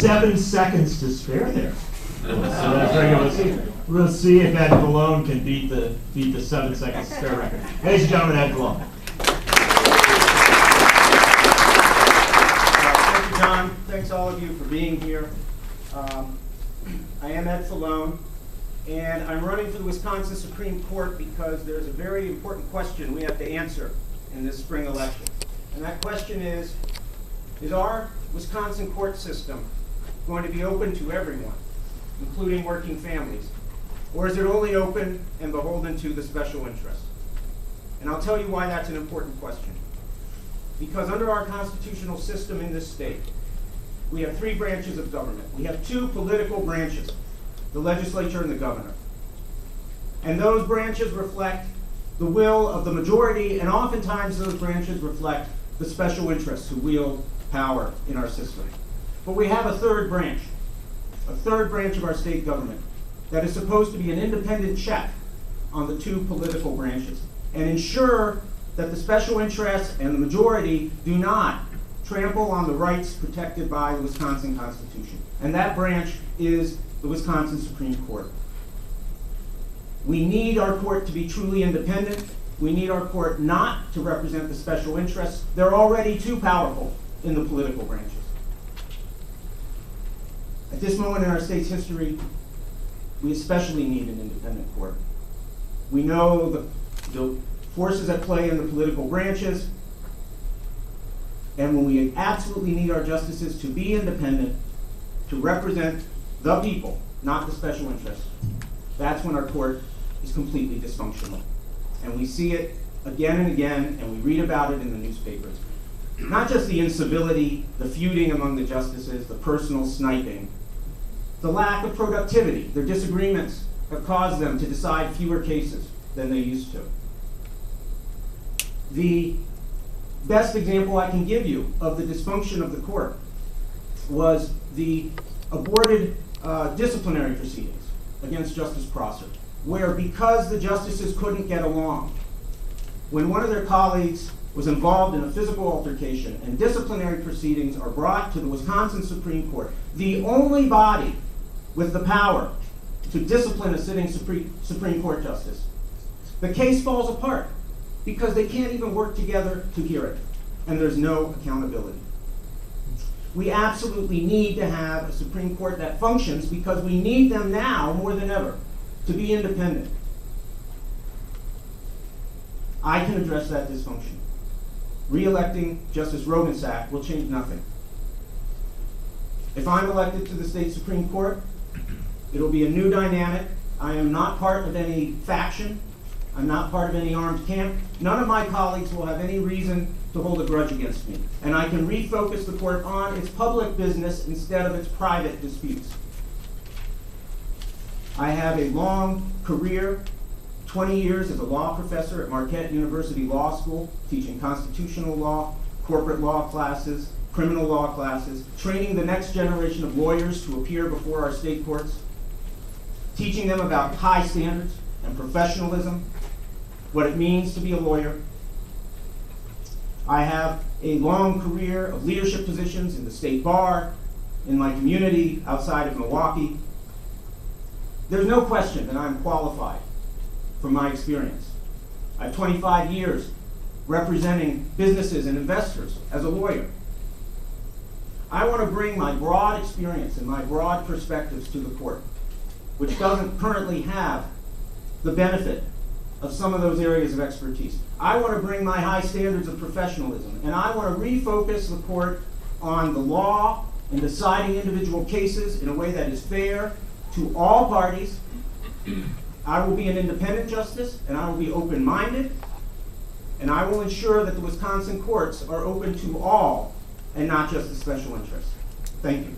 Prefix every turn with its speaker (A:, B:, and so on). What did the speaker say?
A: 7 seconds to spare there. So we'll see if Ed Fallone can beat the 7 seconds to spare record. Ladies and gentlemen, Ed Fallone.
B: Thank you, John. Thanks all of you for being here. I am Ed Fallone, and I'm running for the Wisconsin Supreme Court because there's a very important question we have to answer in this spring election. And that question is our Wisconsin court system going to be open to everyone, including working families? Or is it only open and beholden to the special interests? And I'll tell you why that's an important question. Because under our constitutional system in this state, we have 3 branches of government. We have 2 political branches, the legislature and the governor. And those branches reflect the will of the majority, and oftentimes those branches reflect the special interests who wield power in our system. But we have a third branch of our state government that is supposed to be an independent check on the 2 political branches and ensure that the special interests and the majority do not trample on the rights protected by the Wisconsin Constitution. And that branch is the Wisconsin Supreme Court. We need our court to be truly independent. We need our court not to represent the special interests. They're already too powerful in the political branches. At this moment in our state's history, we especially need an independent court. We know the forces at play in the political branches, and when we absolutely need our justices to be independent, to represent the people, not the special interests, that's when our court is completely dysfunctional. And we see it again and again, and we read about it in the newspapers. Not just the incivility, the feuding among the justices, the personal sniping, the lack of productivity. Their disagreements have caused them to decide fewer cases than they used to. The best example I can give you of the dysfunction of the court was the aborted disciplinary proceedings against Justice Prosser, where because the justices couldn't get along, when one of their colleagues was involved in a physical altercation and disciplinary proceedings are brought to the Wisconsin Supreme Court, the only body with the power to discipline a sitting Supreme Court justice, the case falls apart because they can't even work together to hear it, and there's no accountability. We absolutely need to have a Supreme Court that functions because we need them now more than ever to be independent. I can address that dysfunction. Re-electing Justice Rogensack will change nothing. If I'm elected to the state Supreme Court, it'll be a new dynamic. I am not part of any faction. I'm not part of any armed camp. None of my colleagues will have any reason to hold a grudge against me. And I can refocus the court on its public business instead of its private disputes. I have a long career, 20 years as a law professor at Marquette University Law School, teaching constitutional law, corporate law classes, criminal law classes, training the next generation of lawyers to appear before our state courts, teaching them about high standards and professionalism, what it means to be a lawyer. I have a long career of leadership positions in the state bar, in my community outside of Milwaukee. There's no question that I'm qualified from my experience. I have 25 years representing businesses and investors as a lawyer. I want to bring my broad experience and my broad perspectives to the court, which doesn't currently have the benefit of some of those areas of expertise. I want to bring my high standards of professionalism, and I want to refocus the court on the law and deciding individual cases in a way that is fair to all parties. I will be an independent justice, and I will be open-minded, and I will ensure that the Wisconsin courts are open to all and not just the special interests. Thank you.